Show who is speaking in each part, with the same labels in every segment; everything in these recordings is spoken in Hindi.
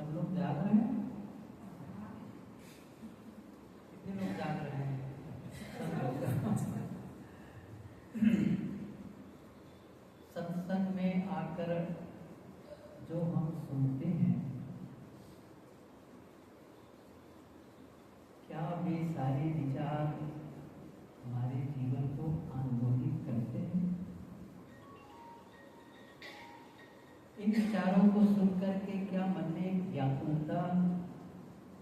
Speaker 1: सब लोग जाग रहे हैं? कितने लोग जाग रहे हैं? सत्संग में आकर जो हम सुनते हैं, क्या वे सारे विचार हमारे जीवन को आंदोलित करते हैं? इन विचारों को सुनकर के क्या मन में व्याकुलता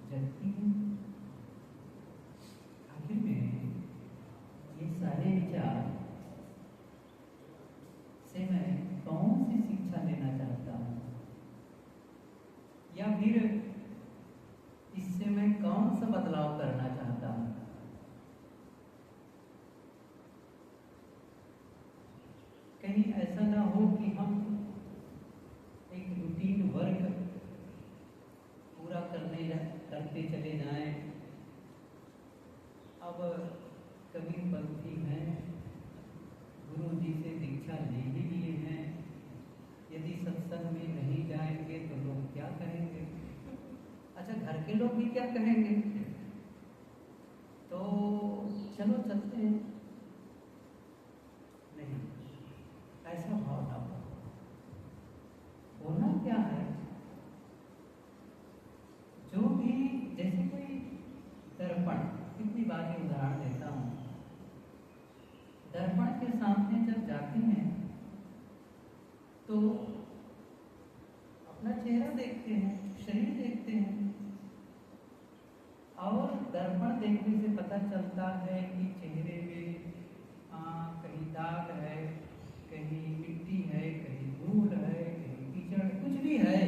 Speaker 1: जगती है? आखिर में ये सारे विचार से मैं कौन सी शिक्षा लेना चाहता हूँ, या फिर इससे मैं कौन सा बदलाव करना चाहता हूँ? कहीं ऐसा ना हो कि हम एक रूटीन वर्क पूरा करते चले जाएं। अब कबीरपंथी हैं, गुरु जी से दीक्षा ले ही लिए हैं, यदि सत्संग में नहीं जाएंगे तो लोग क्या कहेंगे? अच्छा, घर के लोग भी क्या कहेंगे? तो चलो चलते हैं। नहीं, ऐसा भाव ना हो। होना क्या है, जो भी, जैसे कोई दर्पण, कितनी बार ये उदाहरण देता हूँ, दर्पण के सामने जब जाते हैं तो अपना चेहरा देखते हैं, शरीर देखते हैं, और दर्पण देखने से पता चलता है कि चेहरे में कहीं दाग है, कहीं मिट्टी है, कहीं धूल है, कहीं कीचड़, कुछ भी है।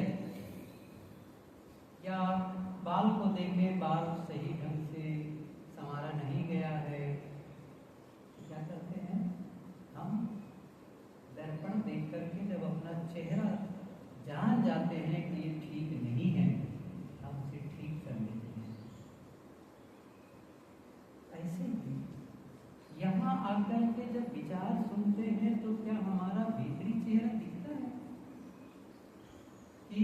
Speaker 1: या बाल को देखें, बाल सही ढंग से संवारा नहीं गया है, क्या करते हैं हम? दर्पण देख करके जब अपना चेहरा जान जाते हैं कि ये ठीक नहीं है, हम उसे ठीक कर लेते हैं। ऐसे ही यहाँ आकर के जब विचार सुनते हैं तो क्या हमारा भीतरी चेहरा दिखता है कि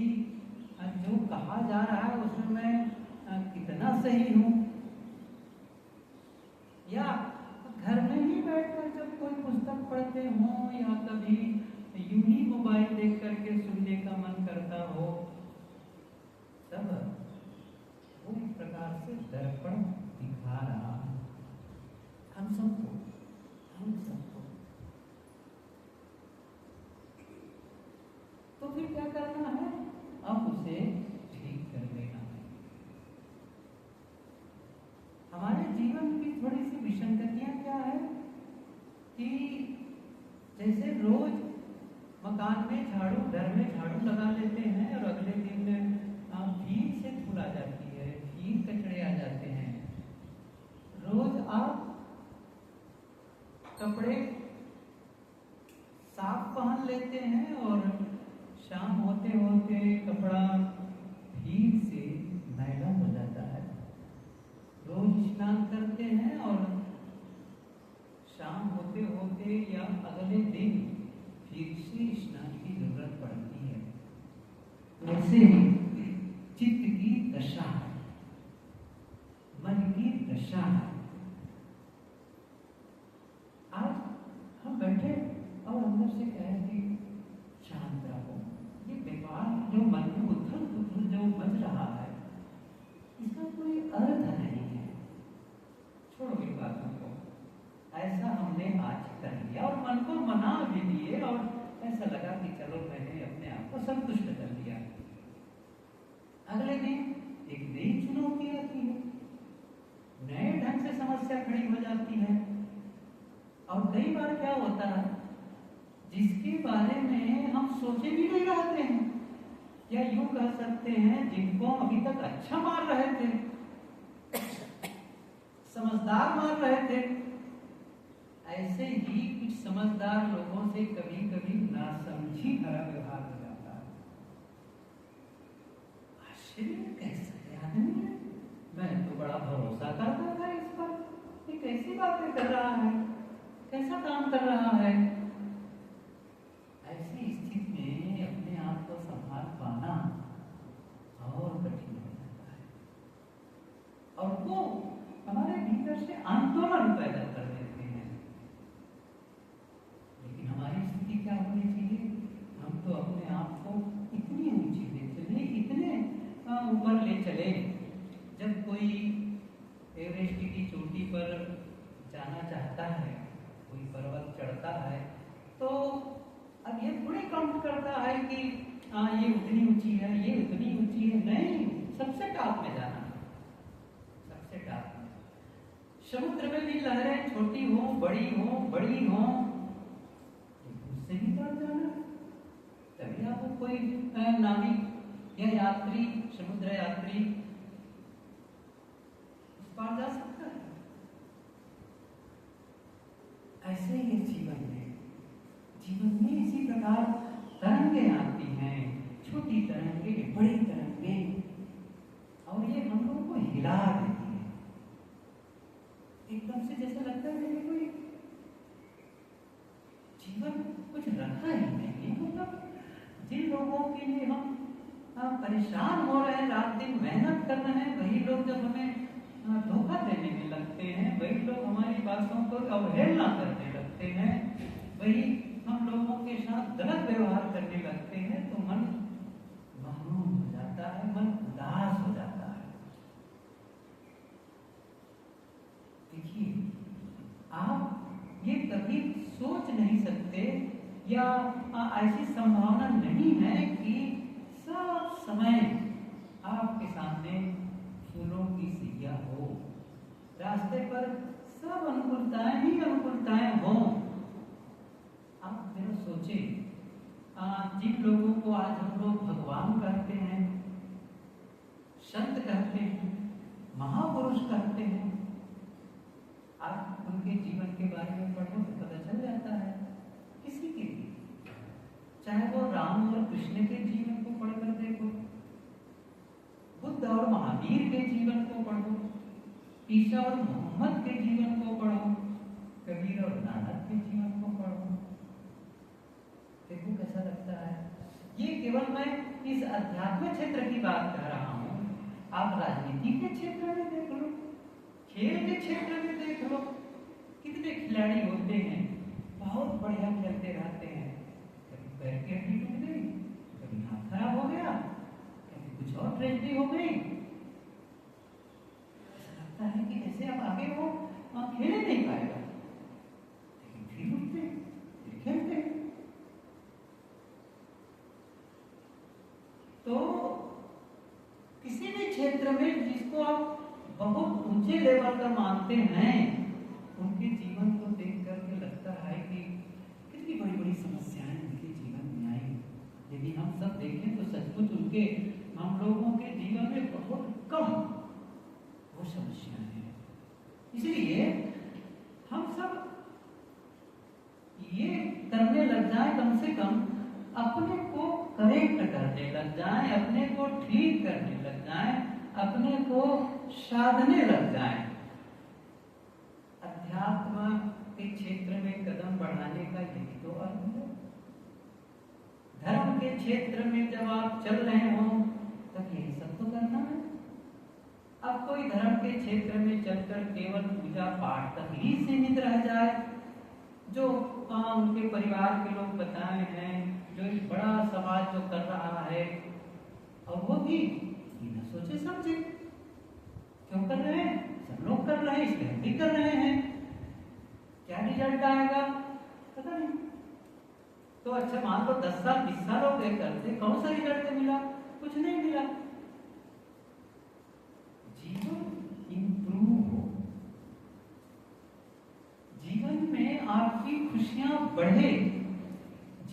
Speaker 1: जो कहा जा रहा है उसमें मैं कितना सही हूँ? या घर में ही बैठकर जब कोई पुस्तक पढ़ते हो, या कभी यूं ही मोबाइल देख करके सुनने का मन करता हो, तब वो एक प्रकार से दर्पण दिखा रहा है हम सबको। तो फिर क्या करना है? अब उसे ठीक कर देना है। हमारे जीवन की थोड़ी सी विसंगतियां क्या है कि जैसे रोज मकान में झाड़ू, घर में झाड़ू लगा लेते हैं और अगले दिन फिर से धूल आ जाती है, फिर कचड़े आ जाते हैं। रोज आप कपड़े साफ पहन लेते हैं और शाम होते होते कपड़ा फिर से मैला हो जाता है। रोज स्नान करते हैं और शाम होते होते या अगले दिन फिर से स्नान की जरूरत पड़ती है। वैसे ही चित्त की दशा है, मन की दशा है। आज हम बैठे और अंदर से कहे कि शांत रहो, ये व्यापार जो मन में उथल पुथल जो मच रहा है, इसका कोई अर्थ नहीं है। छोड़ो इन बातों को। ऐसा हमने आज कर लिया और मन को मना भी दिए, और ऐसा लगा कि चलो मैंने अपने आप को संतुष्ट कर लिया। अगले दिन एक नई चुनौती आती है, नए ढंग से समस्या खड़ी हो जाती है। और कई बार क्या होता है, जिसके बारे में हम सोचे भी नहीं रहते हैं, या यूं कह सकते हैं जिनको अभी तक अच्छा मान रहे थे, समझदार मान रहे थे, ऐसे ही कुछ समझदार लोगों से कभी कभी नासमझी भरा व्यवहार हो जाता है। आश्चर्य, कैसा आदमी है, मैं तो बड़ा भरोसा करता था इस पर, ये कैसी बातें कर रहा है, कैसा काम कर रहा है। ऐसी स्थिति में अपने आप को संभाल पाना और जाता है, कोई पर्वत चढ़ता है, तो अब ये थोड़ी काउंट करता है कि हाँ ये उतनी ऊंची है, ये उतनी ऊंची है, नहीं, सबसे टॉप में जाना, सबसे टॉप में। समुद्र में भी लहरें छोटी हो बड़ी हो, बड़ी हो, उससे भी तर जाना। तभी आपको कोई नाविक या यात्री, समुद्र यात्री उस पार जा सकता है। ऐसे ही जीवन में इसी प्रकार तरंगे आती हैं, छोटी तरंगे, बड़ी तरंगे, और ये हम लोगों को हिला देती है। एकदम से जैसा लगता है कि कोई जीवन कुछ रखा ही नहीं। मतलब जिन लोगों के लिए हम परेशान हो रहे हैं, रात दिन मेहनत कर रहे हैं, वही लोग जब हमें धोखा देने में लगते हैं, वही लोग हमारी बातों को अवहेलना करने लगते हैं, वही हम लोगों के साथ गलत व्यवहार करने लगते हैं, तो मन महरूम हो जाता है, मन उदास हो जाता है। देखिए, आप ये कभी सोच नहीं सकते या ऐसी संभावना नहीं है कि सब समय आपके सामने फूलों की सिया हो, रास्ते पर सब अनुकूलताएं ही अनुकूलताएं हो। आप जरा सोचें, जिन लोगों को आज हम लोग भगवान कहते हैं, संत कहते हैं, महापुरुष कहते हैं, आप उनके जीवन के बारे में पढ़ो तो पता चल जाता है। किसी के भी, चाहे वो राम और कृष्ण के जीवन को पढ़कर देखो, बुद्ध और महावीर के जीवन को पढ़ो, ईसा और मोहम्मद के जीवन को पढ़ो, कबीर और नानक के जीवन को पढ़ो, देखो कैसा लगता है। ये केवल मैं इस अध्यात्म क्षेत्र की बात कर रहा हूँ, आप राजनीति के क्षेत्र में देख लो, खेल के क्षेत्र में देख लो, कितने खिलाड़ी होते हैं, बहुत बढ़िया खेलते रहते हैं, कभी पैर की हड्डी टूट गई, कभी हाथ खराब हो गया, कभी कुछ और ट्रेजेडी हो गई, ऐसा लगता है कि जैसे अब आगे वो खेल नहीं पाएगा, लेकिन फिर उठते, फिर खेलते। तो किसी भी क्षेत्र में जिसको आप बहुत ऊंचे लेवल का मानते हैं, उनके जीवन को देख करके लगता है कि कितनी बड़ी बड़ी समस्याएं उनके जीवन में आई। यदि हम सब देखें तो सचमुच उनके, हम लोगों के जीवन में बहुत कम वो समस्याएं हैं। इसलिए हम सब ये करने लग जाए, कम से कम अपने को करेक्ट करने लग जाए, अपने को ठीक करने लग जाए, अपने को साधने लग जाए। अध्यात्म के क्षेत्र में कदम बढ़ाने का यही तो अर्थ है। धर्म के क्षेत्र में जब आप चल रहे हो तब यही सब तो करना है। अब कोई धर्म के क्षेत्र में चलकर केवल पूजा पाठ तक ही सीमित रह जाए, जो उनके परिवार के लोग बताए हैं, जो एक बड़ा समाज जो कर रहा है, और वो भी बिना सोचे समझे क्यों कर रहे हैं, सब लोग कर रहे हैं इसलिए हम भी कर रहे हैं, क्या रिजल्ट आएगा पता नहीं। तो अच्छा मान लो 10 साल 20 साल हो गए करते, कौन सा रिजल्ट मिला, कुछ नहीं मिला। जीवन इंप्रूव हो, जीवन में आपकी खुशियां बढ़े,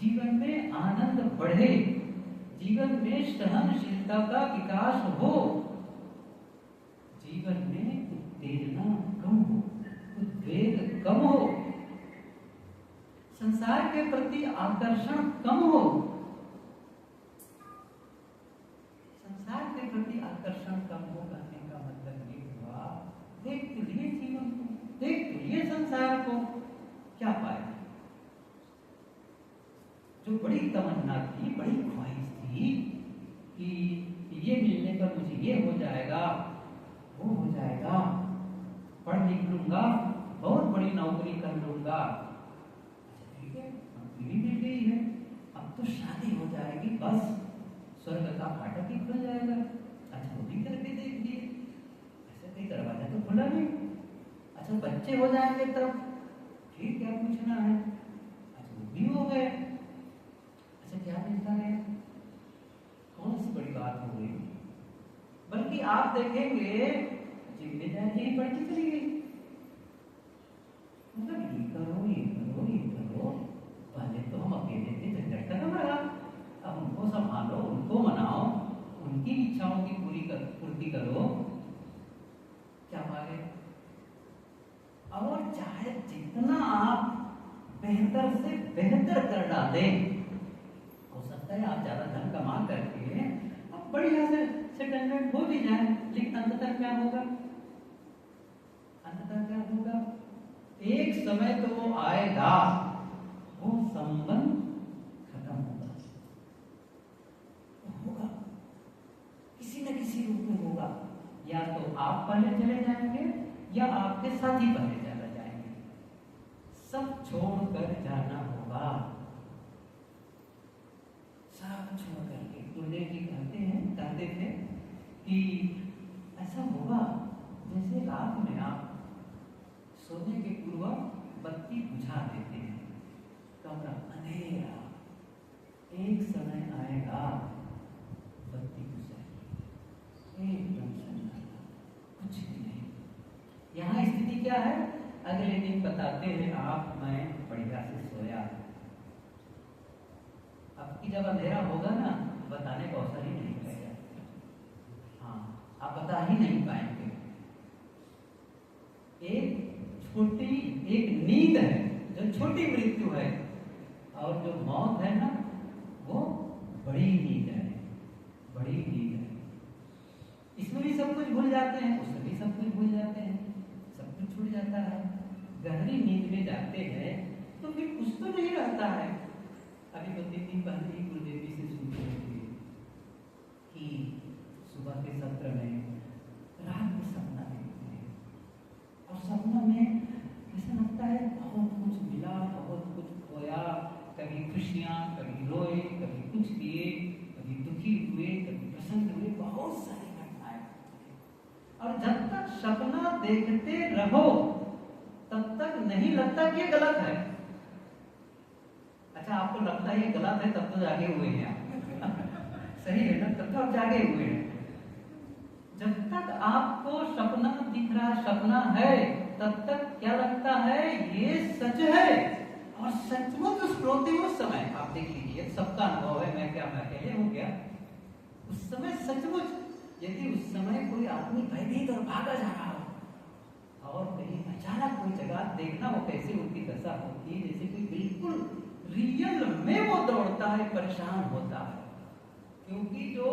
Speaker 1: जीवन में आनंद बढ़े, जीवन में सहनशीलता का विकास हो, जीवन में उत्तेजना कम हो, उद्वेग कम हो, संसार के प्रति आकर्षण कम हो। संसार के प्रति आकर्षण कम हो कहने का मतलब ये हुआ, देख तो लिए जीवन को, देख तो लिए संसार को, क्या पाए। जो बड़ी तमन्ना थी, बड़ी ख्वाहिश थी कि ये मिलने पर मुझे ये हो जाएगा, वो हो जाएगा, पढ़ लिख लूंगा, बहुत बड़ी नौकरी कर लूंगा, अच्छा ठीक है नौकरी मिल गई है, अब तो शादी हो जाएगी, बस स्वर्ग का फाटक ही खुल जाएगा। अच्छा वो भी करके देख लिए, ऐसे कोई दरवाजा तो खुला नहीं। अच्छा बच्चे हो जाएंगे तब फिर क्या पूछना है? अच्छा वो भी हो गए। अच्छा क्या पूछना है? कौन सी बड़ी बात हो गई? बल्कि आप देखेंगे जिम्मेदारी ही बढ़ती चली गई। मतलब ये करो ये करो ये करो। पहले तो हम अकेले थे, झंझट खत्म रहा। अब उनको संभालो, उनको मनाओ, उनकी इच्छाओं की पूर्ति करो। क्या बात है? और चाहे जितना आप बेहतर से बेहतर कर डालें, हो सकता है आप ज्यादा धन कमा करके अब बढ़िया से सेटलमेंट हो भी जाए, लेकिन अंततः क्या होगा? अंततः क्या होगा? एक समय तो वो आएगा, वो संबंध खत्म होगा, किसी न किसी रूप में होगा। या तो आप पहले चले जाएंगे या आपके साथी पहले चले जाएंगे, सब छोड़कर जाना होगा, सब छोड़ करके। गुरुदेव जी कहते थे कि ऐसा होगा जैसे रात में आप सोने के पूर्व बत्ती बुझा देते हैं, कमरा अंधेरा, एक समय आएगा बत्ती बुझ जाएगी, एकदम सन्नाटा, कुछ भी नहीं। यहाँ स्थिति क्या है? अगले दिन बताते हैं आप, मैं बढ़िया से सोया। अब की जब अंधेरा होगा ना, बताने का अवसर ही नहीं रहेगा। हाँ, आप बता ही नहीं पाएंगे। एक नींद है जो छोटी मृत्यु है, और जो मौत है ना, वो बड़ी नींद है, बड़ी नींद है। इसमें भी सब कुछ भूल जाते हैं, उसमें भी सब कुछ भूल जाते हैं, सब कुछ छूट जाता है। गहरी नींद में जाते हैं तो फिर कुछ तो नहीं रहता है। अभी 2-3 दिन पहले ही गुरुदेव जी से सुन रहे थे कि सुबह के सत्र में रात में सपना देखते हैं, और सपना में ऐसा लगता है बहुत कुछ मिला, बहुत कुछ खोया। कभी खुशियाँ, कभी रोए, कभी कुछ किए, कभी दुखी हुए, कभी प्रसन्न हुए, बहुत सारी घटनाएं। और जब तक सपना देखते रहो तब तक नहीं लगता कि ये गलत है। अच्छा, आपको लगता है ये गलत है, तब तो जागे हुए हैं आप। सही है ना? तब तो आप जागे हुए हैं। जब तक आपको सपना दिख रहा, सपना है, तब तक क्या लगता है? ये सच है। और सचमुच उस रोते उस समय आप देख लीजिए, सबका अनुभव है, मैं अकेले हूँ क्या? उस समय सचमुच यदि उस समय कोई आदमी भयभीत और भागा जा रहा हो और कहीं अचानक कोई जगह देखना हो, कैसे उनकी दशा होती है, जैसे कोई बिल्कुल रियल में वो दौड़ता है, परेशान होता है। क्योंकि जो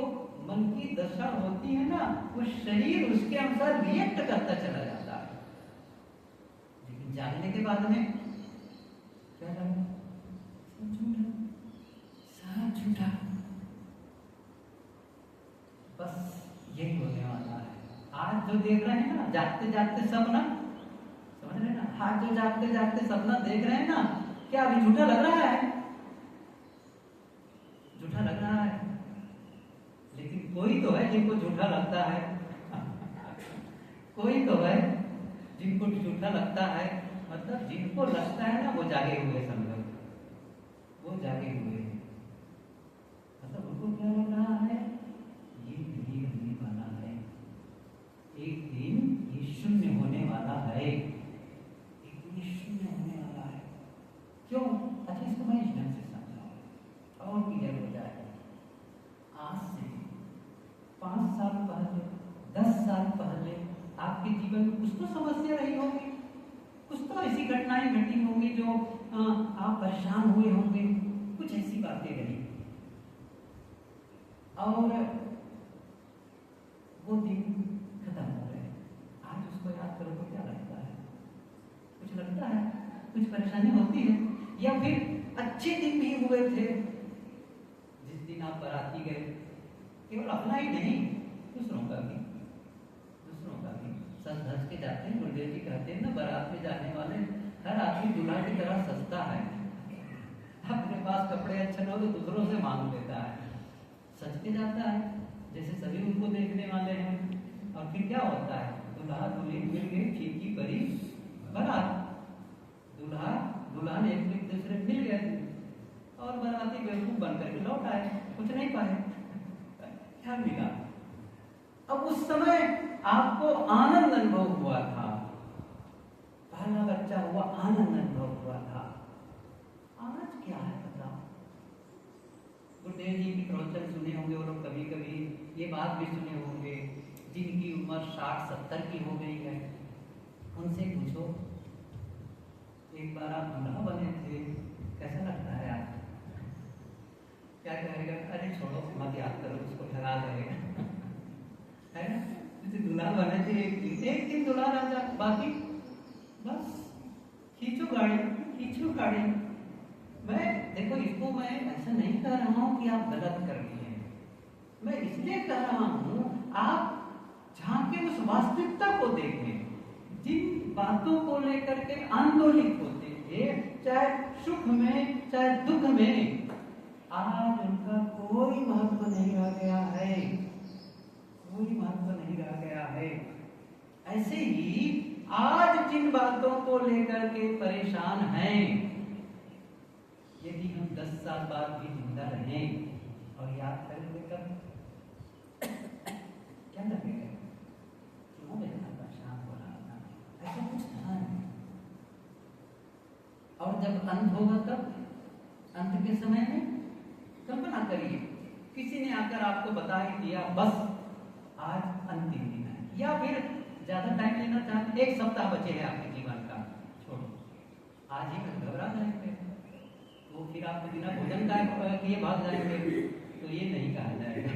Speaker 1: मन की दशा होती है ना, वो शरीर उसके अनुसार रिएक्ट करता चला जाता है। लेकिन जागने के बाद में क्या लगा? सब झूठा। बस यही होने वाला है। आज जो देख रहे हैं ना, जागते जागते सपना, समझ रहे ना? आज जो जागते जागते सपना देख रहे हैं ना, क्या अभी झूठा लग रहा है? झूठा लग रहा है, लेकिन कोई तो है जिनको झूठा लगता है। कोई तो है जिनको झूठा लगता है, मतलब जिनको लगता है ना, वो जागे हुए समझो, वो जागे हुए। मतलब उनको क्या लग रहा है? ये नहीं होने वाला है, एक दिन ये शून्य होने वाला है, एक दिन ये शून्य होने वाला है। क्यों? अच्छा, इसको मैं इस ढंग से समझाऊं और क्लियर हो जाए। आज से 5 साल पहले, 10 साल पहले आपके जीवन में कुछ तो समस्या रही होगी, कुछ तो ऐसी घटनाएं घटी होंगी जो आप परेशान हुए होंगे, कुछ ऐसी बातें रही, और वो दिन खत्म हो गए। आज उसको याद करो तो क्या लगता है? कुछ लगता है? कुछ परेशानी होती है? या फिर अच्छे दिन भी हुए थे, जिस दिन आप बाराती गए, केवल अपना ही नहीं, दूसरों का भी सज धज के जाते हैं। गुरुदेव जी कहते हैं ना, बारात में जाने वाले हर आदमी दूल्हा की तरह सस्ता है। अपने पास कपड़े अच्छे न हो तो दूसरों से मांग लेता है, सज के जाता है जैसे सभी उनको देखने वाले हैं। और फिर क्या होता है? दूल्हा दुल्हन मिल गई, फीकी परी बारात, दूल्हा दुल्हन एक दूसरे मिल गए और बराती बेवकूफ बनकर के लौट आए, कुछ नहीं पाए। क्या मिला? अब उस समय आपको आनंद अनुभव हुआ था, पहला बच्चा हुआ, आनंद अनुभव हुआ था। आज क्या है बताओ? गुरुदेव जी की प्रवचन सुने होंगे वो लोग, कभी कभी ये बात भी सुने होंगे, जिनकी उम्र 60-70 की हो गई है, उनसे पूछो एक बार आप दूल्हा बने थे, कैसा लगता है आज? क्या कहेगा? अरे छोड़ो, मत याद करो, उसको ठगा देगा। है ना? जैसे दूल्हा बने थे, एक दिन दूल्हा राजा, बाकी बस खींचो गाड़ी। मैं देखो, इसको मैं ऐसा नहीं कह रहा हूँ कि आप गलत कर रही हैं, मैं इसलिए कह रहा हूँ आप झांके उस वास्तविकता को देखें। जिन बातों को लेकर के आंदोलित होते थे, चाहे सुख में चाहे दुख में, आज उनका कोई महत्व नहीं रह गया है, कोई महत्व नहीं रह गया है। ऐसे ही आज जिन बातों को लेकर के परेशान हैं, यदि हम 10 साल बाद भी जिंदा रहें और याद करेंगे कब, क्या लगेगा? क्यों इतना परेशान हो रहा था? ऐसा कुछ था नहीं। और जब अंत होगा तब, अंत के समय में कल्पना करिए, किसी ने आकर आपको बता ही दिया बस आज अंतिम दिन है, या फिर ज्यादा टाइम लेना चाहते, 1 सप्ताह बचे हैं आपके जीवन का, छोड़ो आज ही मैं घबरा जाएंगे, तो फिर आप बिना भोजन का किए भाग जाएंगे, तो ये नहीं कहा जाएगा।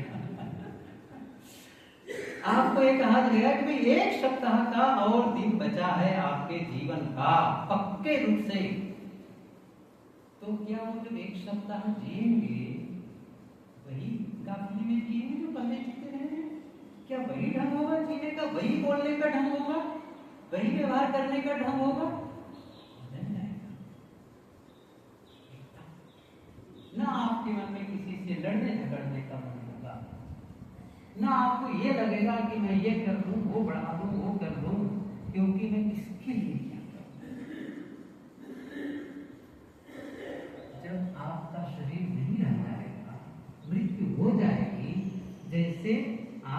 Speaker 1: आपको ये कहा गया कि भाई 1 सप्ताह का और दिन बचा है आपके जीवन का, पक्के रूप से। तो क्या वो जब 1 सप्ताह जिएंगे, वही गाफिली में जिएंगे जो पहले जीते रहे? क्या वही ढंग होगा जीने का? वही बोलने का ढंग होगा? वही व्यवहार करने का ढंग होगा? ना आपके मन में किसी से लड़ने झगड़ने का मन होगा, ना आपको ये लगेगा कि मैं ये कर लूं, वो बढ़ा दूं, वो कर लूं, क्योंकि मैं किसके लिए क्या करूं। जब आपका शरीर नहीं रह जाएगा, मृत्यु हो जाएगी, जैसे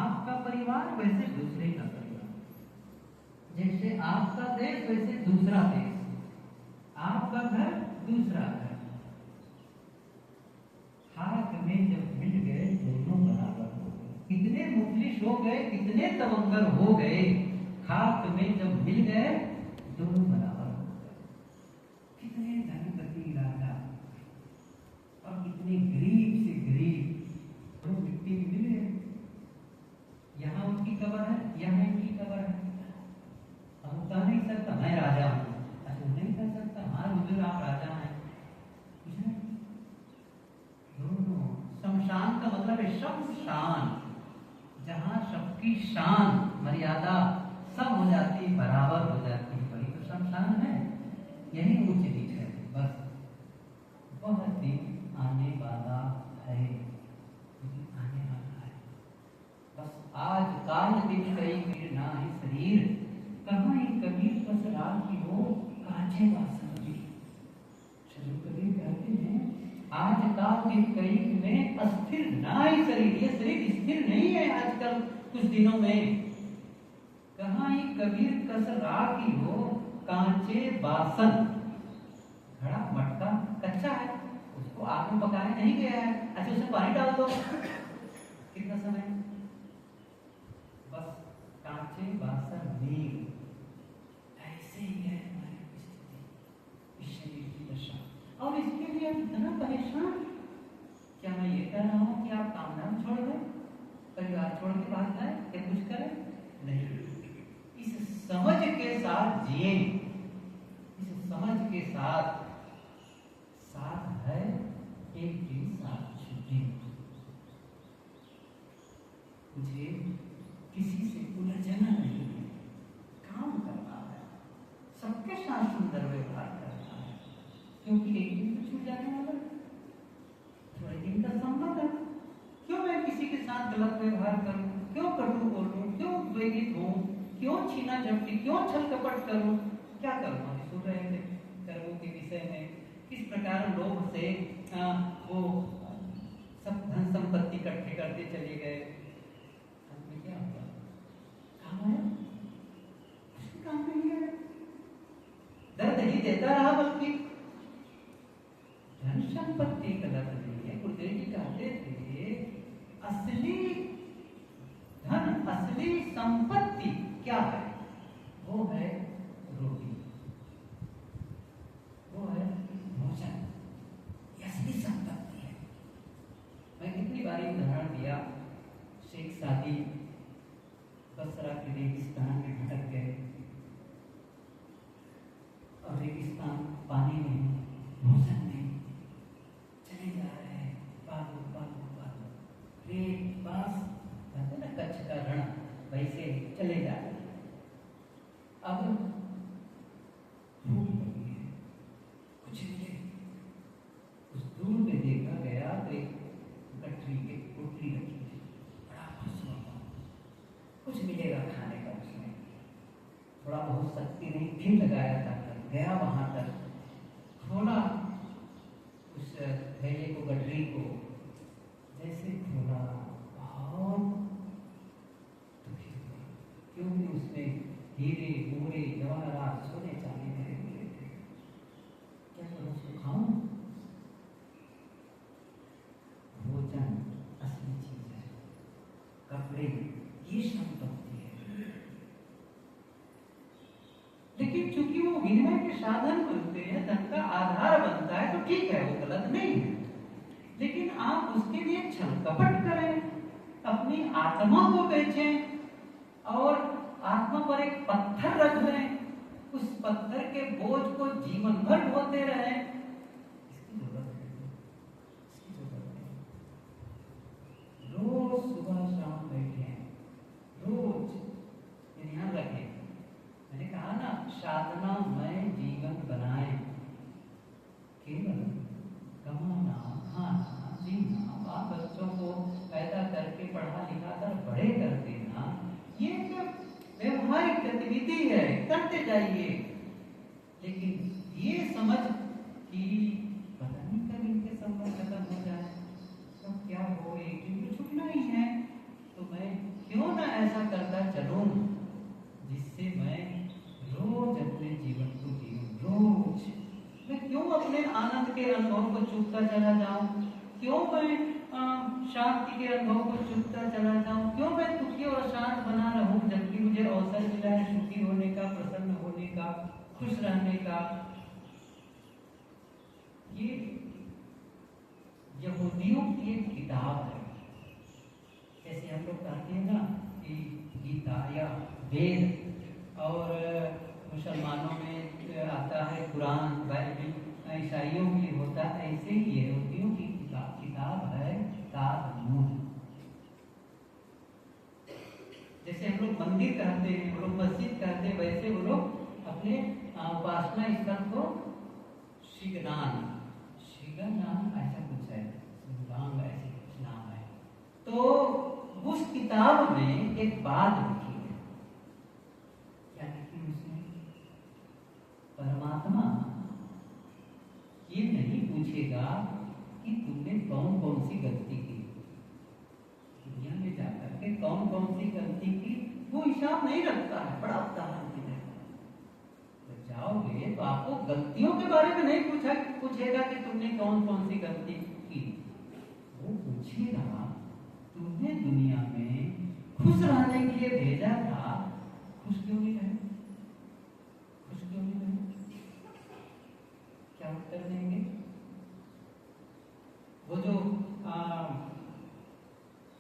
Speaker 1: आपका परिवार वैसे दूसरे का परिवार, जैसे आपका देश वैसे दूसरा देश, आपका घर दूसरा घर, खाक में जब मिल गए दोनों बराबर हो गए। कितने मुफलिस हो गए, कितने तवंगर हो गए, खाक में जब मिल गए दोनों बराबर हो गए। कितने धनपति राजा और कितने गरीब से गरीब वो मिट्टी में मिल गए। यहाँ उनकी कब्र है, यहाँ इनकी कब्र है। हम कह नहीं सकता मैं राजा हूँ, ऐसा नहीं कह सकता हाँ हुजूर आप राजा हैं, शमशान का मतलब है शमशान, जहां सबकी शान मर्यादा सब हो जाती, बराबर हो जाती, वही तो शमशान है। यही ऊंच नीच है। बस वह दिन आने वाला है, आने वाला है। बस आज काल दिन कई गिर ना ही शरीर, कहाँ ही कबीर बस रात की हो कांचे वासन भी। चलो कबीर कहते हैं आज काल दिन कई में अस्थिर ना ही शरीर, ये शरीर स्थिर नहीं है आजकल कुछ दिनों में। कहाँ ही कबीर कस राखी हो कांचे बासन, घड़ा मटका कच्चा है, उसको आग में पकाने नहीं गया है, अच्छा उसमें पानी डाल दो, कितना समय, बस कांचे बासन नीर। ऐसे ही है हमारी स्थिति, इस शरीर की दशा। और इसके लिए आप इतना परेशान, क्या मैं ये कह रहा हूँ कि आप काम धाम छोड़ दें, परिवार छोड़ के भाग जाए, क्या कुछ करें? नहीं, इस समझ के साथ जिए, इस समझ के साथ साथ है एक दिन साथ छुट्टी। मुझे किसी से उलझना नहीं है, काम करना है, सबके साथ सुंदर व्यवहार करना है, क्योंकि एक दिन तो छूट जाने वाला है, थोड़े दिन का संबंध है। क्यों मैं किसी के साथ गलत व्यवहार करूं, क्यों कटु बोलूं, क्यों उद्वेगित हूं, क्यों छीना झपटी, क्यों छल कपट करूं? क्या करूं? सुन रहे थे कर्मों के विषय में, किस प्रकार लोग से वो सब धन संपत्ति इकट्ठे करते चले गए। अंत में क्या हुआ? काम आया? काम नहीं है, दर्द ही देता रहा। बल्कि धन संपत्ति का दर्द नहीं है। गुरुदेव जी कहते थे असली धन, असली संपत्ति क्या है? वो है रोटी, वो है भोजन, ये असली संपत्ति है। मैं कितनी बार उदाहरण दिया, शेख सादी बसरा के रेगिस्तान में भटक गए और रेगिस्तान पानी नहीं, भोजन नहीं, चले जा रहे हैं बालू बालू बालू, रेत बांस, कहते ना कच्छ का रण, वैसे चले जा रहे हैं। अब भूख लगी है, कुछ मिले, उस दूर में देखा गया तो एक गठरी, एक रोटी रखी थी, बड़ा खुश हुआ, कुछ मिलेगा खाने का उसमें। थोड़ा बहुत शक्ति नहीं, फिर लगाया था, गया वहां तक, खोला उस थैले को, गठरी को, जैसे खोला बहुत दुखी हुआ, क्योंकि उसमें हीरे मोरे जवाहरात सोने चांदी भरे हुए थे। क्या करूं, उसको खाऊं? भोजन असली चीज है, कपड़े ये संपत्ति है। लेकिन चूंकि वो विनिमय के साधन बनते हैं, धन का आधार बनता है, तो ठीक है, वो गलत नहीं है। लेकिन आप उसके लिए छल कपट करें, अपनी आत्मा को बेचें और आत्मा पर एक पत्थर रख दें, उस पत्थर के बोझ को जीवन भर ढोते रहें, इसकी जरूरत है? इसकी जरूरत है? रोज सुबह शाम बैठे, रोज ध्यान रखें। मैंने कहा ना, साधना में जीवन बनाए, केवल कमाना, खाना, जीना, बाल बच्चों को पैदा करके पढ़ा लिखा कर बड़े कर देना, ये एक व्यवहारिक गतिविधि है, करते जाइए। लेकिन ये समझ कि पता नहीं कब इनके संबंध खत्म हो जाए, तो क्या हो, एक दिन तो छूटना ही है, तो मैं क्यों ना ऐसा करता चलूं जिससे मैं रोज अपने जीवन को जीऊं। रोज मैं क्यों अपने आनंद के अनुभव को चूकता चला जाऊं? क्यों मैं शांति के अनुभव को चूकता चला जाऊं? क्यों मैं दुखी और अशांत बना रहूं, जबकि मुझे अवसर मिला है सुखी होने का, प्रसन्न होने का, खुश रहने का? ये यहूदियों की एक किताब है। जैसे हम लोग कहते हैं ना कि गीता या वेद, और मुसलमानों में आता है कुरान, बाइबल, ईसाइयों में होता है, ऐसे ही यहूदियों की किताब है तालमुद। जैसे हम लोग मंदिर कहते हैं, हम लोग मस्जिद कहते हैं, वैसे वो लोग अपने उपासना स्थल को शिगनान ऐसा कुछ है, ऐसे कुछ नाम है। तो उस किताब में एक बात लिखी है, क्या लिखी उसने? परमात्मा ये नहीं पूछेगा कि तुमने कौन कौन सी गलती की, दुनिया में जाकर के कौन कौन सी गलती की, वो हिसाब नहीं रखता है। बड़ा उदाहरण दिया, जाओगे तो आपको गलतियों के बारे में नहीं पूछेगा कि तुमने कौन कौन सी गलती की, वो पूछेगा तुमने दुनिया में खुश रहने के लिए भेजा था, खुश क्यों नहीं रहे? खुश क्यों नहीं रहे? क्या उत्तर देंगे? वो जो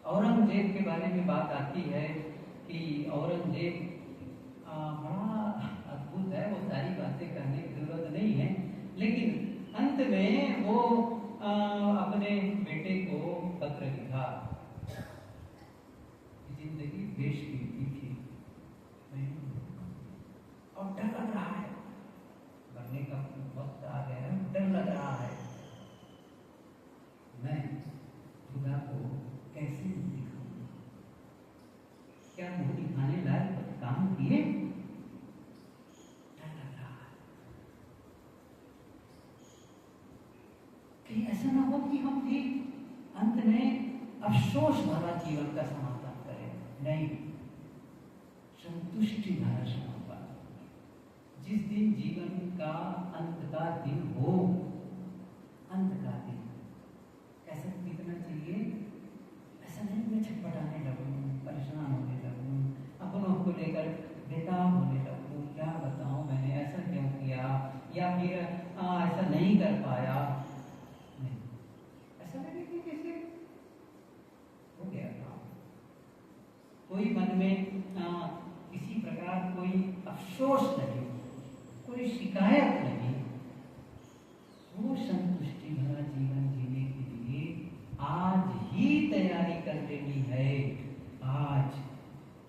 Speaker 1: औरंगजेब के बारे में बात आती है कि औरंगजेब बड़ा अद्भुत है, वो सारी बातें कहने की जरूरत नहीं है, लेकिन अंत में वो अपने बेटे को पत्र लिखा, जिंदगी देश की थी और डर लग रहा है, मरने का वक्त आ गया है, डर लग रहा है, मैं खुदा को कैसे दिखाऊं? क्या मुंह दिखाने लायक काम किए? डर लग रहा है। कहीं ऐसा ना हो कि हम भी अंत में अफसोस भरा जीवन का समापन करें। नहीं, संतुष्टि भरा समापन। जिस दिन जीवन का अंत का दिन हो, अंत का दिन कैसा बीतना चाहिए? ऐसा नहीं मैं छटपटाने लगूं, परेशान होने लगूं, अपनों को लेकर बेताब होने लगूं, क्या बताऊं मैंने ऐसा क्यों किया, या फिर ऐसा नहीं कर पाया। नहीं, ऐसा लगे कि जैसे हो गया था। कोई मन में किसी प्रकार कोई अफसोस नहीं, कोई शिकायत नहीं। वो संतुष्टि भरा जीवन जीने के लिए आज ही तैयारी कर लेनी है। आज,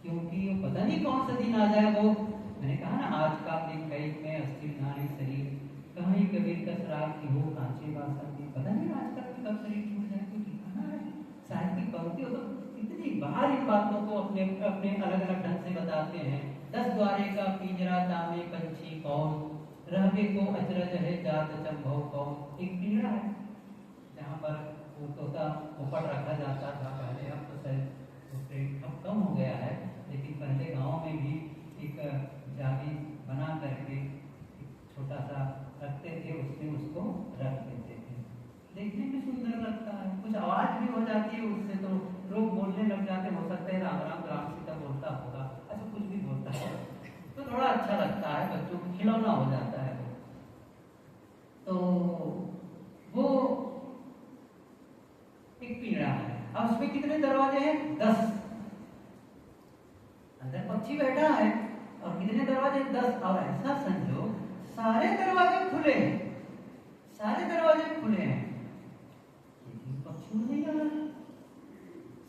Speaker 1: क्योंकि वो पता नहीं कौन सा दिन आ जाए। वो मैंने कहा ना, आज का दिन कई में अस्थिर नारी शरीर, कहीं कबीर का श्राद्ध की हो कांचे बासन की, पता नहीं आज का कब शरीर छूट जाए, कोई ठिकाना है। शायद की पंक्ति हो तो इतनी बाहर इन बातों को अपने अपने अलग अलग ढंग से बताते हैं। 10 द्वारे का पिंजरा दामे पंछी कौन, रहबे को अचरज है जात चंभव कौन। एक पिंजरा है जहाँ पर वो तोता पोपट रखा जाता था पहले, अब तो शायद अब कम हो गया है, लेकिन पहले गांव में भी एक जाली बना करके छोटा सा रखते थे, उसमें उसको रख देते थे। देखने में सुंदर लगता है, कुछ आवाज भी हो जाती है उससे तो लोग बोलने लग जाते, हो सकता है राम राम राम सीता बोलता होगा, ऐसा कुछ भी बोलता है तो थोड़ा अच्छा लगता है, बच्चों को खिलौना हो जाता है। तो वो एक पिंजरा है, अब उसमें कितने दरवाजे हैं? 10। अंदर पक्षी बैठा है और कितने दरवाजे? 10। और ऐसा समझो सारे दरवाजे खुले हैं, सारे दरवाजे खुले हैं, लेकिन पक्षी नहीं आ रहा।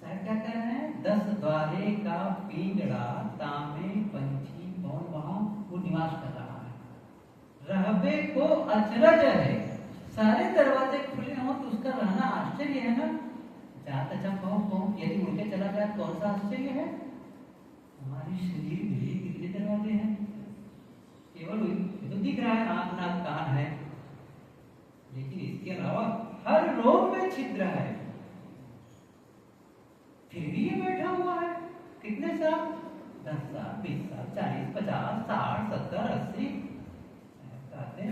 Speaker 1: शायद क्या कह रहे हैं? 10 द्वारे का पिंजरा तामे पंछी कौन, वहां वो निवास कर रहा है। रहबे को अचरज है, सारे दरवाजे खुले हों तो उसका रहना आश्चर्य है ना। जात चंभव कौन, यदि उड़ के चला जाए कौन सा आश्चर्य है? हमारे शरीर में कितने दरवाजे हैं? केवल तो दिख रहा है आंख नाक कान है, लेकिन इसके अलावा हर रोग में छिद्र है, फिर भी ये बैठा हुआ है। कितने साल? 10 साल, 20 साल, 40, 50, 60, 70, 80।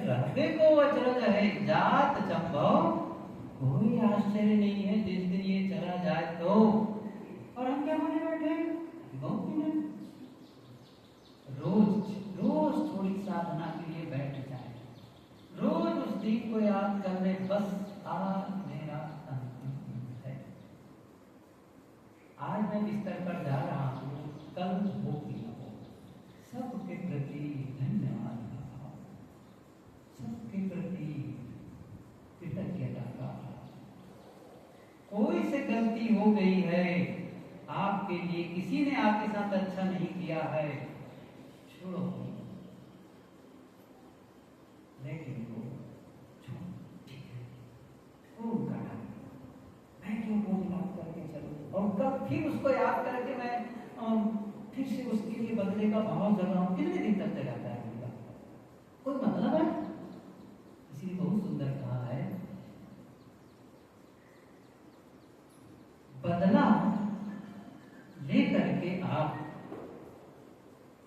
Speaker 1: रहबे को अचरज है जात चंभव, कोई आश्चर्य नहीं है जिस दिन ये चला जाए तो। और हम क्या होने बैठे हैं? रोज रोज थोड़ी साधना के लिए बैठ जाए, रोज उस दिन को याद कर ले, बस आज मेरा अंतिम दिन है, आज मैं बिस्तर पर जा रहा हूँ, कल हो कि न हो। सबके प्रति धन्यवाद का भाव, सबके प्रति कृतज्ञता का भाव। कोई से गलती हो गई है आपके लिए, किसी ने आपके साथ अच्छा नहीं किया है, छोड़ो, लेकिन वो ठीक है, वो उनका नाम, मैं क्यों वो याद करके चलूं और कब फिर उसको याद करके मैं फिर से उसके लिए बदले का भाव जगाऊं? कितने दिन तक जगाता है उनका? कोई मतलब है? इसलिए बहुत सुंदर कहा है, बदला लेकर के आप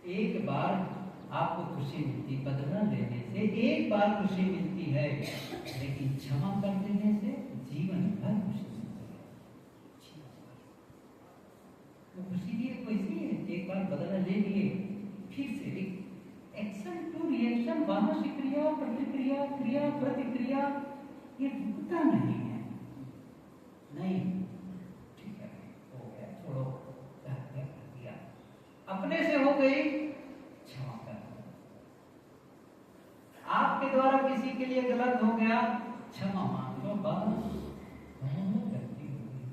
Speaker 1: एक बार आपको खुशी मिलती, बदला लेने से एक बार खुशी मिलती है, लेकिन क्षमा कर देने से जीवन भर खुशी मिलती है। वो खुशी लिए कोई इसलिए एक बार बदला ले लिए, फिर से एक्शन टू रिएक्शन, वहां से क्रिया प्रतिक्रिया, क्रिया प्रतिक्रिया, ये रुकता नहीं है। नहीं, ठीक है, हो गया, छोड़ो, अपने से हो गई, क्षमा कर। आपके द्वारा किसी के लिए गलत हो गया, क्षमा मांग लो, बस गलती हो गई।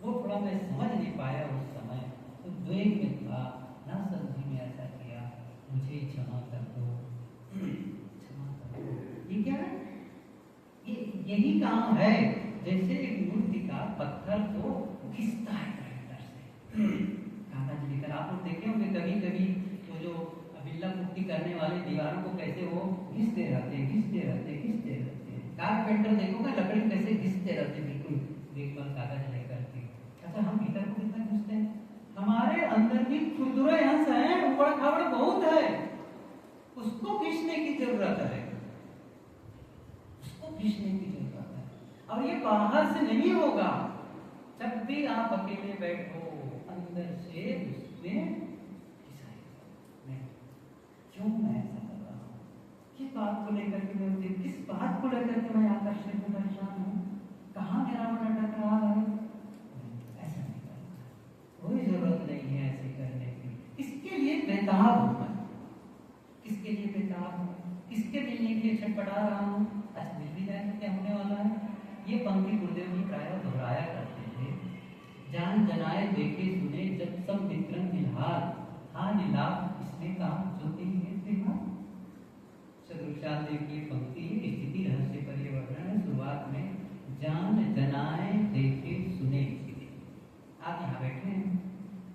Speaker 1: वो थोड़ा मैं समझ नहीं पाया उस समय, तो द्वेग में था, ना समझी में ऐसा किया, मुझे क्षमा कर दो, क्षमा कर दो। ये क्या है? यही काम है, जैसे एक मूर्तिकार पत्थर को घिसता है ग्राइंडर से। आप लोग देखे होंगे कभी कभी तो जो बिल्ला पुट्टी करने वाले दीवारों को कैसे वो घिसते रहते हैं, घिसते रहते हैं, घिसते रहते हैं। कारपेंटर देखोगे लकड़ी कैसे खुरदुरे हंस है, उबड़ खाबड़ बहुत है, उसको खींचने की जरूरत है, उसको खींचने की जरूरत है। और ये बाहर से नहीं होगा। जब भी आप अकेले बैठो अंदर से उसमें क्यों मैं ऐसा कर रहा हूँ, किस बात को लेकर के मैं किस बात को लेकर के मैं आकर्षित में परेशान हूँ, कहाँ मेरा मन अटक रहा है। ऐसा नहीं करना, कोई जरूरत नहीं है ऐसे करने की। किसके लिए बेताब हूँ मैं, किसके लिए बेताब हूँ, किसके मिलने के लिए छटपटा रहा हूँ। अच्छा मिल भी जाए तो क्या होने वाला है। ये पंक्ति गुरुदेव जी प्राय दोहराया करते थे। जान जनाए देखे सुने जब सब मित्रन दिलहार, हाँ नीलाभ इसने कहा जो तेरी है त्योहार। सदरुचाल देखिए पंक्ति स्थिति रहस्य परिवर्तन शुरुआत में जान जनाए देखे सुने। आप यहाँ बैठे हैं,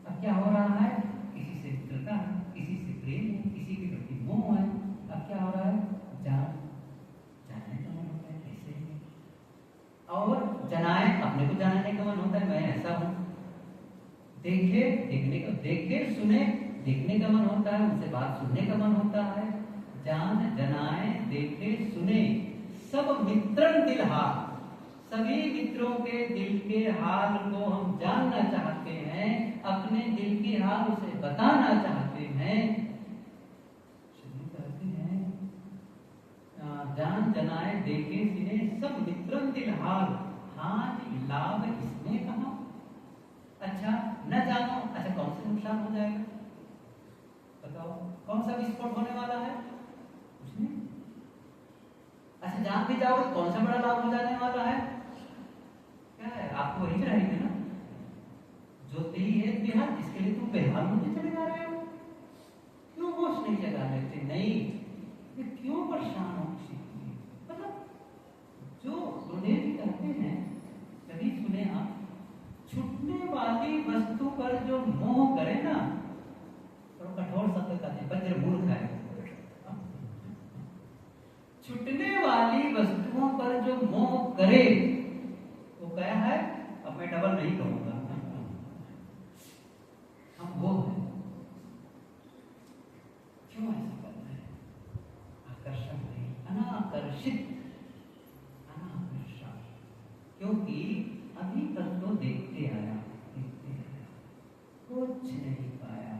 Speaker 1: अब क्या हो रहा है, किसी से मित्रता है, किसी से प्रेम है, किसी के प्रति मोह है। अब क्या हो रहा है, जानने का मन होता है कैसे है, और जनाए अपने को जानने का मन होता है मैं ऐसा हूँ। देखे देखने का, देखे सुने देखने का मन होता है, उनसे बात सुनने का मन होता है। जान जनाए देखे सुने सब मित्रन दिल हाल, सभी मित्रों के दिल के हाल को हम जानना चाहते हैं, अपने दिल के हाल उसे बताना चाहते हैं। कहते हैं जान जनाए देखे सुने सब मित्रन दिल हाल, हानि लाभ इसने कहा। अच्छा न जानो, अच्छा कौन सा नुकसान हो जाएगा बताओ, कौन सा विस्फोट होने वाला है, कुछ नहीं। अच्छा जान भी जाओ कौन सा बड़ा लाभ हो जाने वाला है, क्या है, आपको वही चाहिए ना, जो तेरी है बेहाल, इसके लिए तुम बेहाल होते चले जा रहे हो। क्यों होश नहीं जगा लेते, नहीं ये क्यों परेशान हो किसी के लिए। मतलब जो गुरुदेव जी कहते हैं, कभी सुने आप, छूटने वाली वस्तु पर जो मोह करे ना, तो कठोर शब्द कहते हैं वज्र मूर्ख है। छूटने वाली वस्तुओं पर जो मोह करे वो क्या है, अब मैं डबल नहीं कहूंगा, हम वो है। क्यों ऐसा करना है, आकर्षण नहीं, अनाकर्षित, अनाकर्षण। क्योंकि अभी तक तो देखते आया कुछ नहीं पाया,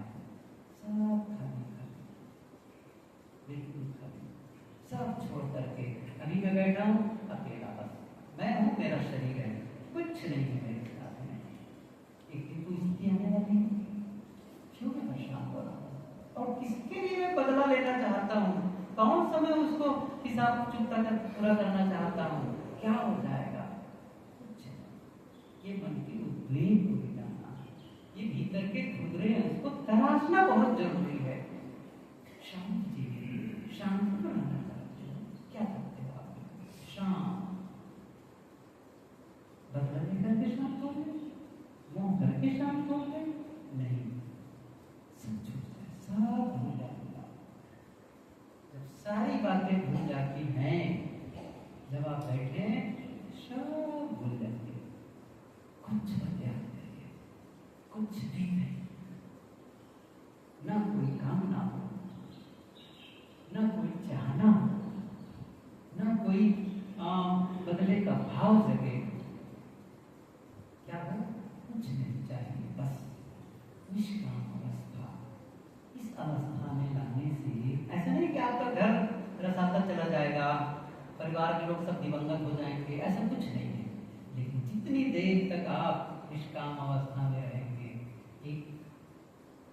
Speaker 1: सब खाली खाली, बिल्कुल खाली, सब छोड़ करके अभी मैं बैठा हूँ अकेला, बस मैं हूँ, मेरा शरीर है, कुछ नहीं है मेरे साथ में। एक दिन तो स्थिति आने वाली है, क्यों मैं परेशान हो रहा हूँ, और किसके लिए मैं बदला लेना चाहता हूँ, कौन सा मैं उसको हिसाब चुकता कर पूरा करना चाहता हूँ, क्या हो जाएगा। ये मन की उद्वेग को मिटाना, ये भीतर के खुदरे हैं उसको तराशना बहुत जरूरी है। शांत जीवन, शांति बनाना चाहते हो, क्या करते हो आप, शांत, बदला लेकर के शांत हो गए, मोह करके शांत हो गए, नहीं, समझो सब भूल जाएगा। जब सारी बातें भूल जाती हैं, जब आप बैठे सब भूल जाते, कुछ याद नहीं, कुछ भी नहीं, ना कोई कामना हो, ना कोई चाहना हो, ना कोई बदले का भाव जगे, क्या हो, कुछ नहीं चाहिए, बस निष्काम अवस्था। इस अवस्था में लाने से ऐसा नहीं कि आपका घर रसातल चला जाएगा, परिवार के लोग सब दिवंगत हो जाएंगे, ऐसा कुछ नहीं है। लेकिन जितनी देर तक आप निष्काम अवस्था में रहेंगे, एक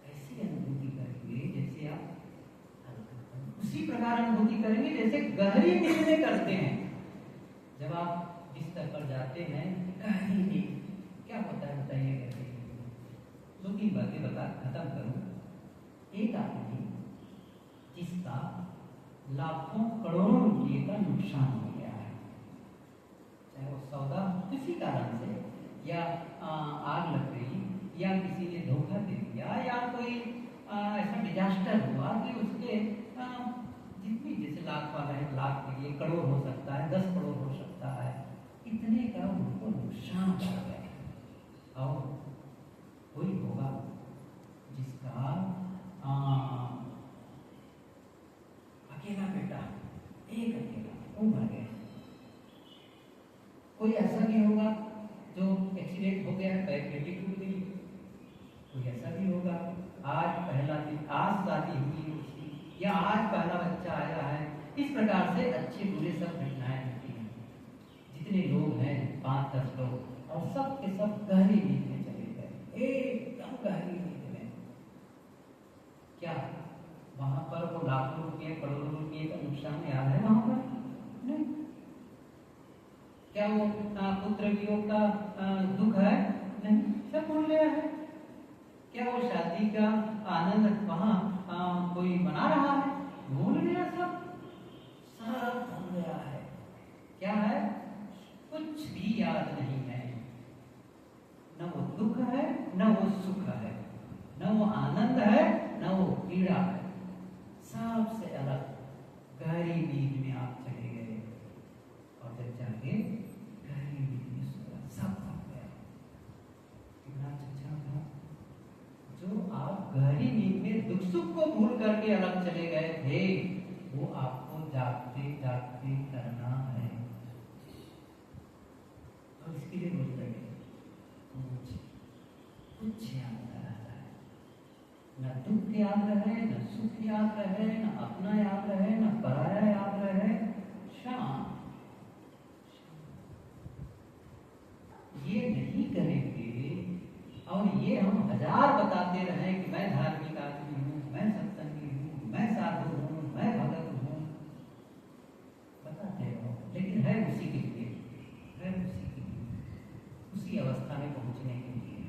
Speaker 1: ऐसी अनुभूति करेंगे जैसे आप उसी प्रकार अनुभूति करेंगे जैसे गहरी नींद में करते हैं। जब आप बिस्तर पर जाते हैं गहरी नींद, क्या होता है बताइए गहरी नींद, दो तीन बातें बता खत्म करूं। एक आदमी जिसका लाखों करोड़ों रुपये का नुकसान हो गया है, चाहे वो सौदा किसी कारण से, या आग लग गई, या किसी ने धोखा दे दिया, या कोई ऐसा डिजास्टर हुआ कि उसके जितनी, जैसे लाख वाला है, लाख के लिए करोड़ हो सकता है, 10 करोड़ हो सकता है, इतने का उनको नुकसान हो गया। और कोई होगा जिसका लोग हैं, 5-10 लोग, और सब के सब गहरी नींद में चले गए, एकदम गहरी नींद में। क्या वहां पर वो लाखों रुपये करोड़ों रुपये का नुकसान याद है वहां पर? नहीं। क्या वो पुत्र वियोग का दुख है? नहीं, सब भूल गया है। क्या वो शादी का आनंद वहां कोई मना रहा है? भूल गया, सब भूल गया है। क्या है? कुछ भी याद नहीं है। न वो दुख है, न वो सुख है, न वो आनंद है, न वो पीड़ा है। सबसे अलग गहरी नींद में आप चले गए, और जब जागे गहरी नींद में सोया, सब भूल गया। कितना अच्छा था। जो आप गहरी नींद में दुख सुख को भूल करके अलग चले गए थे, वो आपको जागते जागते करना है। और इसके लिए रोज बैठे कुछ याद न रहता है, न दुख याद रहे, न सुख याद रहे, न अपना याद रहे, न पराया याद रहे। शांत। ये नहीं करेंगे, और ये हम 1000 बताते रहे कि मैं धार्मिक आदमी हूँ, मैं सत्संगी हूँ, मैं साधु हूँ, मैं भगत हूँ, बताते रहो, लेकिन है उसी के लिए, है उसी के लिए, उसी अवस्था में पहुँचने के लिए।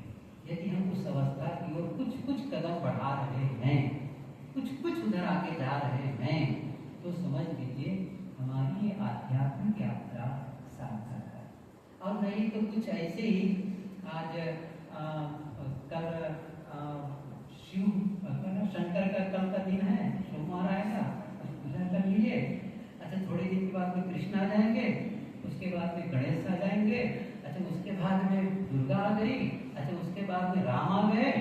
Speaker 1: यदि हम उस अवस्था की ओर कुछ कुछ कदम बढ़ा रहे हैं, कुछ कुछ उधर आगे जा रहे हैं, तो समझ लीजिए हमारी ये आध्यात्मिक यात्रा सार्थक है। और नहीं तो कुछ ऐसे ही आज कल शिव शंकर का कल का दिन है, सोमवार आएगा, पूजा कर लीजिए। अच्छा, थोड़े दिन के बाद में कृष्ण आ जाएंगे, उसके बाद में गणेश आ जाएंगे, अच्छा उसके बाद में दुर्गा आ गई, अच्छा उसके बाद में राम आ गए।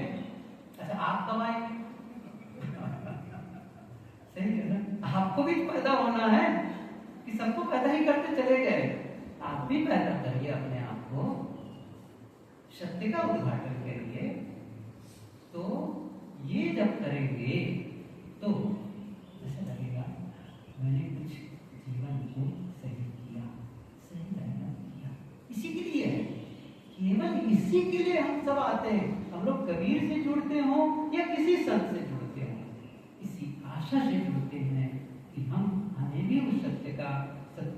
Speaker 1: अच्छा आप कब आएंगे? सही है ना? आपको भी पैदा होना है कि सबको पैदा ही करते चले गए? आप भी पैदा करिए अपने आप को, सत्य का उद्घाटन करिए। तो ये जब करेंगे तो ऐसा लगेगा मैंने कुछ जीवन को सही किया, सही रहना किया। इसी के लिए है, केवल इसी के लिए हम सब आते हैं। हम लोग कबीर से जुड़ते हो या किसी संत से जुड़ते हो, इसी आशा से जुड़ते हैं कि हम हमें भी उस सत्य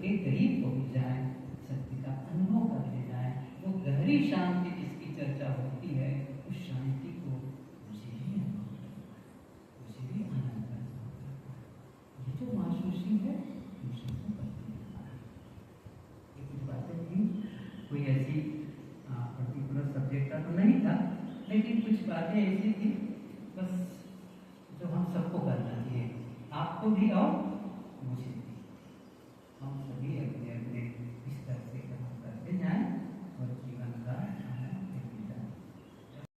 Speaker 1: के करीब पहुंच जाए, सत्य का अनुभव कर ले जाए। वो गहरी शांति जिसकी चर्चा होती है, उस शांति को मुझे भी अनुभव करना, मुझे भी आनंद करना। ये जो महसूसी है मुझे तो करते रहना है। ये कुछ बातें थी, कोई ऐसी पर्टिकुलर सब्जेक्ट का तो नहीं था, लेकिन कुछ बातें ऐसी थी बस जो हम सबको करना चाहिए, आपको भी और